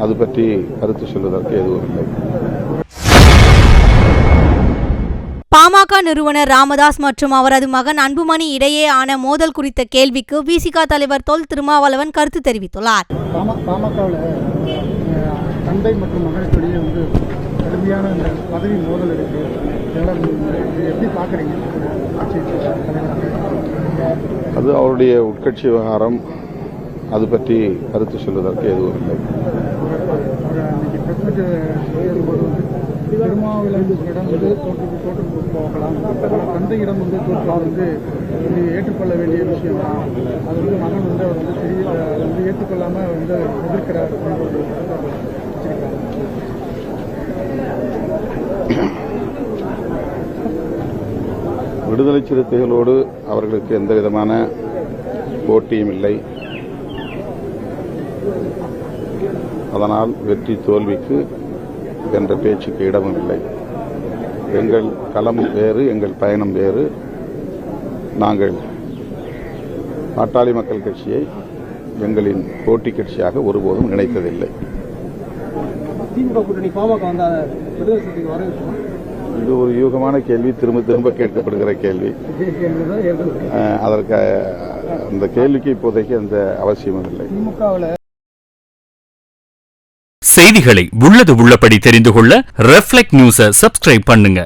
அது பற்றி கருத்து சொல்வதற்கு எதுவும் இல்லை. பாமக நிறுவனர் ராமதாஸ் மற்றும் அவரது மகன் அன்புமணி இடையே ஆன மோதல் குறித்த கேள்விக்கு விசிக தலைவர் தொல் திருமாவளவன் கருத்து தெரிவித்துள்ளார். பாமகவில் தந்தை மற்றும் மகனுக்கிடையே கடுமையான பதவி மோதல் இருக்கு. எப்படி பார்க்குறீங்க? அது அவருடைய உட்கட்சி விவகாரம். அது பற்றி கருத்து சொல்வதற்கு எதுவும் இல்லை. திருமாவளவனிடம் தோற்று போகலாம். தந்தையிடம் தோற்று ஏற்றுக்கொள்ள வேண்டிய விஷயம் தான். அது மகன் அவர் ஏற்றுக்கொள்ளாமல் எதிர்க்கிறார். விடுதலை சிறுத்தைகளோடு அவர்களுக்கு எந்த விதமான போட்டியும் இல்லை. அதனால் வெற்றி தோல்விக்கு என்ற பேச்சுக்கு இடமும் இல்லை. எங்கள் களம் வேறு, எங்கள் பயணம் வேறு. நாங்கள் பாட்டாளி மக்கள் கட்சியை எங்களின் போட்டி கட்சியாக ஒருபோதும் நினைத்ததில்லை. இது ஒரு யூகமான கேள்வி, திரும்ப திரும்ப கேட்கப்படுகிற கேள்வி. அதற்கு அந்த கேள்விக்கு இப்போதைக்கு அந்த அவசியமும் இல்லை. செய்திகளை உள்ளது உள்ளபடி தெரிந்து கொள்ள ரெஃப்ளெக்ட் நியூஸை சப்ஸ்கிரைப் பண்ணுங்க.